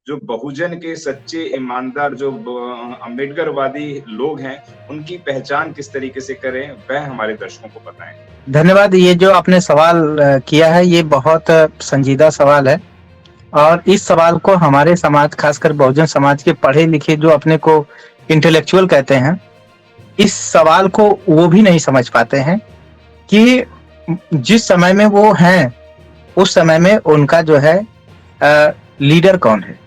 जो बहुजन के सच्चे ईमानदार जो अम्बेडकरवादी लोग हैं, उनकी पहचान किस तरीके से करें, वह हमारे दर्शकों को बताएं। धन्यवाद। ये जो आपने सवाल किया है, ये बहुत संजीदा सवाल है और इस सवाल को हमारे समाज, खासकर बहुजन समाज के पढ़े लिखे जो अपने को इंटेलेक्चुअल कहते हैं, इस सवाल को वो भी नहीं समझ पाते हैं कि जिस समय में वो हैं, उस समय में उनका जो है लीडर कौन है।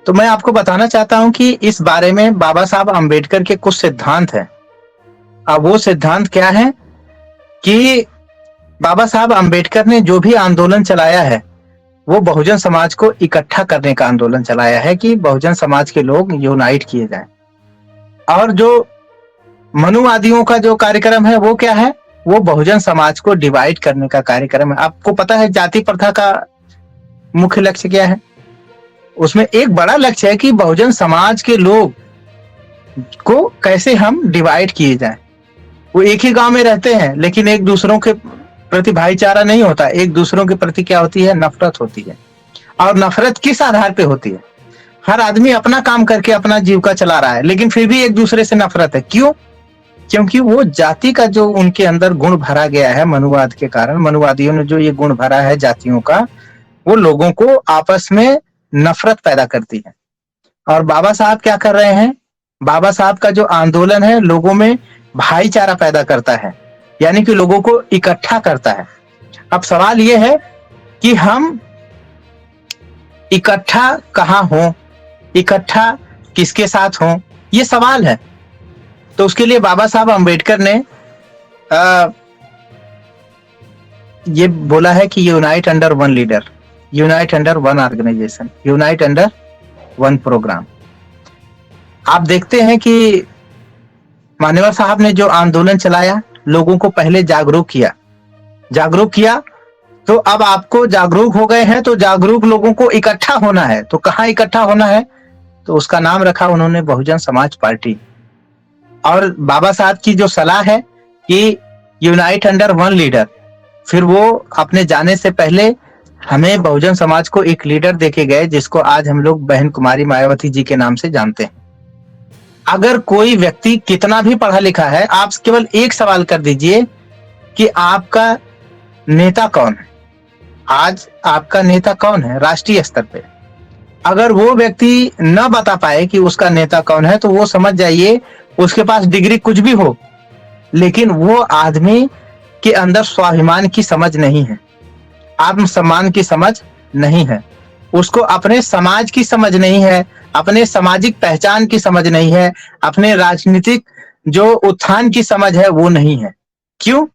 तो मैं आपको बताना चाहता हूं कि इस बारे में बाबा साहब अम्बेडकर के कुछ सिद्धांत हैं। अब वो सिद्धांत क्या है कि बाबा साहब अम्बेडकर ने जो भी आंदोलन चलाया है, वो बहुजन समाज को इकट्ठा करने का आंदोलन चलाया है कि बहुजन समाज के लोग यूनाइट किए जाएं। और जो मनुवादियों का जो कार्यक्रम है वो क्या है, वो बहुजन समाज को डिवाइड करने का कार्यक्रम है। आपको पता है जाति प्रथा का मुख्य लक्ष्य क्या है? उसमें एक बड़ा लक्ष्य है कि बहुजन समाज के लोग को कैसे हम डिवाइड किए जाएं। वो एक ही गांव में रहते हैं लेकिन एक दूसरों के प्रति भाईचारा नहीं होता, एक दूसरों के प्रति क्या होती है, नफरत होती है। और नफरत किस आधार पे होती है? हर आदमी अपना काम करके अपना जीविका चला रहा है, लेकिन फिर भी एक दूसरे से नफरत है। क्यों? क्योंकि वो जाति का जो उनके अंदर गुण भरा गया है, मनुवाद के कारण, मनुवादियों ने जो ये गुण भरा है जातियों का, वो लोगों को आपस में नफरत पैदा करती है। और बाबा साहब क्या कर रहे हैं? बाबा साहब का जो आंदोलन है लोगों में भाईचारा पैदा करता है, यानी कि लोगों को इकट्ठा करता है। अब सवाल ये है कि हम इकट्ठा कहाँ हों, इकट्ठा किसके साथ हों, ये सवाल है। तो उसके लिए बाबा साहब अम्बेडकर ने ये बोला है कि unite under one leader, unite under one organisation, unite under one programme. आप देखते हैं कि मान्यवर साहब ने जो आंदोलन चलाया, लोगों को पहले जागरूक किया, तो अब आपको जागरूक हो गए हैं तो जागरूक लोगों को इकट्ठा होना है। तो कहाँ इकट्ठा होना है? तो उसका नाम रखा उन्होंने बहुजन समाज पार्टी। और बाबा साहब की जो सलाह है कि यूनाइट अंडर वन लीडर, फिर वो अपने जाने से पहले हमें बहुजन समाज को एक लीडर देके गए जिसको आज हम लोग बहन कुमारी मायावती जी के नाम से जानते हैं। अगर कोई व्यक्ति कितना भी पढ़ा लिखा है, आप केवल एक सवाल कर दीजिए कि आपका नेता कौन है, आज आपका नेता कौन है राष्ट्रीय स्तर पे। अगर वो व्यक्ति न बता पाए कि उसका नेता कौन है, तो वो समझ जाइए उसके पास डिग्री कुछ भी हो, लेकिन वो आदमी के अंदर स्वाभिमान की समझ नहीं है, आत्मसम्मान की समझ नहीं है, उसको अपने समाज की समझ नहीं है, अपने सामाजिक पहचान की समझ नहीं है, अपने राजनीतिक जो उत्थान की समझ है वो नहीं है। क्यों?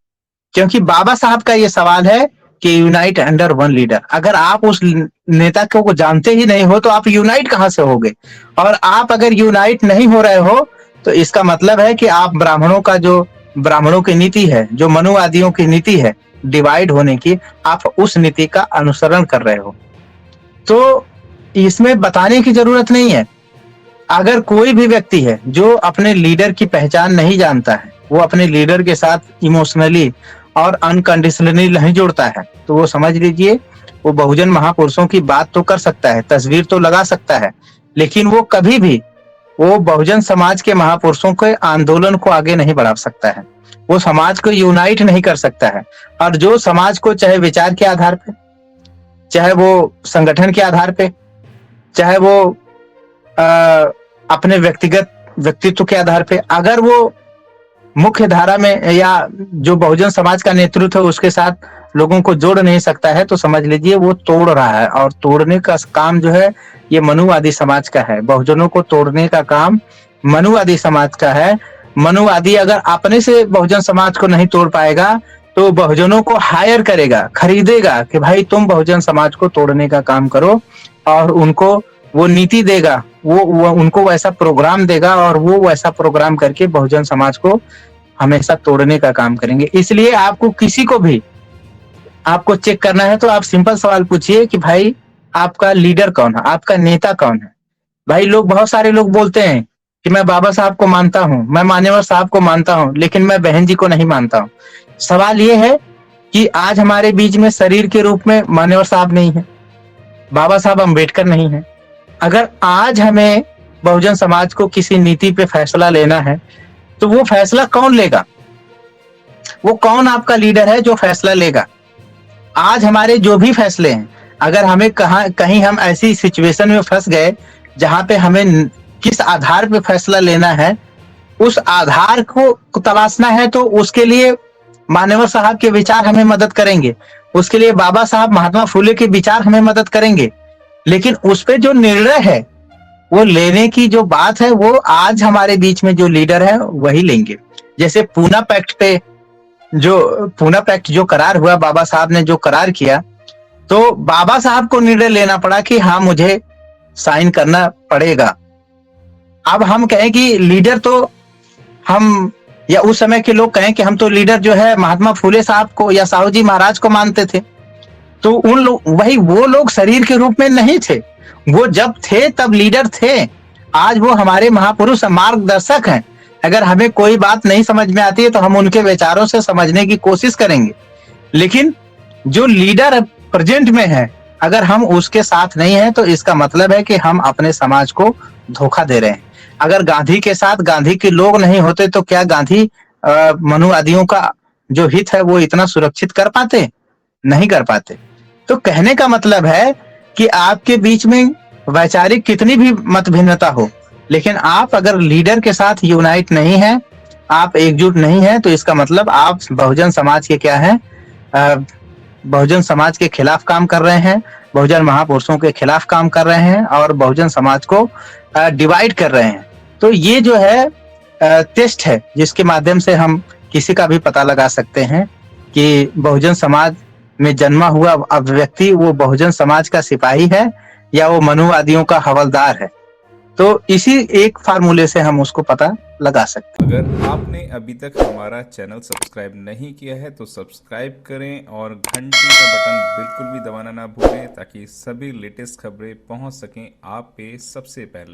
क्योंकि बाबा साहब का ये सवाल है कि यूनाइट अंडर वन लीडर। अगर आप उस नेता को जानते ही नहीं हो तो आप यूनाइट कहां से होगे? और आप अगर यूनाइट नहीं हो रहे हो तो इसका मतलब है कि आप ब्राह्मणों की नीति है, जो मनुवादियों की नीति है डिवाइड होने की, आप उस नीति का अनुसरण कर रहे हो। तो इसमें बताने की जरूरत नहीं है। अगर कोई भी व्यक्ति है जो अपने लीडर की पहचान नहीं जानता है, वो अपने लीडर के साथ इमोशनली और अनकंडीशनली नहीं जुड़ता है, तो वो समझ लीजिए वो बहुजन महापुरुषों की बात तो कर सकता है, तस्वीर तो लगा सकता है, लेकिन वो कभी भी वो बहुजन समाज के महापुरुषों के आंदोलन को आगे नहीं बढ़ा सकता है, वो समाज को यूनाइट नहीं कर सकता है। और जो समाज को चाहे विचार के आधार पे, चाहे वो संगठन के आधार पे, चाहे वो अपने व्यक्तिगत व्यक्तित्व के आधार पे, अगर वो मुख्य धारा में या जो बहुजन समाज का नेतृत्व है उसके साथ लोगों को जोड़ नहीं सकता है, तो समझ लीजिए वो तोड़ रहा है। और तोड़ने का काम जो है ये मनुवादी समाज का है। बहुजनों को तोड़ने का काम मनुवादी समाज का है। मनुवादी अगर अपने से बहुजन समाज को नहीं तोड़ पाएगा तो बहुजनों को हायर करेगा, खरीदेगा कि भाई तुम बहुजन समाज को तोड़ने का काम करो, और उनको वो नीति देगा, वो उनको वैसा प्रोग्राम देगा और वो वैसा प्रोग्राम करके बहुजन समाज को हमेशा तोड़ने का काम करेंगे। इसलिए आपको किसी को भी आपको चेक करना है तो आप सिंपल सवाल पूछिए कि भाई आपका लीडर कौन है, आपका नेता कौन है। भाई बहुत सारे लोग बोलते हैं कि मैं बाबा साहब को मानता हूँ, मैं मान्यवर साहब को मानता हूँ, लेकिन मैं बहन जी को नहीं मानता हूँ। सवाल ये है कि आज हमारे बीच में शरीर के रूप में मान्यवर साहब नहीं है, बाबा साहब अम्बेडकर नहीं है। अगर आज हमें बहुजन समाज को किसी नीति पे फैसला लेना है, तो वो फैसला कौन लेगा? वो कौन आपका लीडर है जो फैसला लेगा? आज हमारे जो भी फैसले हैं, अगर हमें कहीं हम ऐसी सिचुएशन में फंस गए जहां पे हमें किस आधार पे फैसला लेना है, उस आधार को तलाशना है, तो उसके लिए मानेवर साहब के विचार हमें मदद करेंगे, उसके लिए बाबा साहब महात्मा फुले के विचार हमें मदद करेंगे। लेकिन उस पे जो निर्णय है, वो लेने की जो बात है, वो आज हमारे बीच में जो लीडर है वही लेंगे। जैसे पूना पैक्ट जो करार हुआ, बाबा साहब ने जो करार किया, तो बाबा साहब को निर्णय लेना पड़ा कि हाँ, मुझे साइन करना पड़ेगा। अब हम कहें कि लीडर तो हम, या उस समय के लोग कहें कि हम तो लीडर जो है महात्मा फुले साहब को या साहू जी महाराज को मानते थे, तो वो लोग शरीर के रूप में नहीं थे। वो जब थे तब लीडर थे। आज वो हमारे महापुरुष मार्गदर्शक हैं। अगर हमें कोई बात नहीं समझ में आती है तो हम उनके विचारों से समझने की कोशिश करेंगे। लेकिन जो लीडर प्रेजेंट में है, अगर हम उसके साथ नहीं है, तो इसका मतलब है कि हम अपने समाज को धोखा दे रहे हैं। अगर गांधी के साथ गांधी के लोग नहीं होते, तो क्या गांधी मनुवादियों का जो हित है वो इतना सुरक्षित कर पाते? नहीं कर पाते। तो कहने का मतलब है कि आपके बीच में वैचारिक कितनी भी मतभिन्नता हो, लेकिन आप अगर लीडर के साथ यूनाइट नहीं है, आप एकजुट नहीं है, तो इसका मतलब आप बहुजन समाज के क्या है, बहुजन समाज के खिलाफ काम कर रहे हैं, बहुजन महापुरुषों के खिलाफ काम कर रहे हैं, और बहुजन समाज को डिवाइड कर रहे हैं। तो ये जो है टेस्ट है, जिसके माध्यम से हम किसी का भी पता लगा सकते हैं कि बहुजन समाज में जन्मा हुआ अब व्यक्ति वो बहुजन समाज का सिपाही है या वो मनुवादियों का हवलदार है। तो इसी एक फार्मूले से हम उसको पता लगा सकते हैं। अगर आपने अभी तक हमारा चैनल सब्सक्राइब नहीं किया है तो सब्सक्राइब करें और घंटी का बटन बिल्कुल भी दबाना ना भूलें, ताकि सभी लेटेस्ट खबरें पहुंच सकें आप पे सबसे पहले।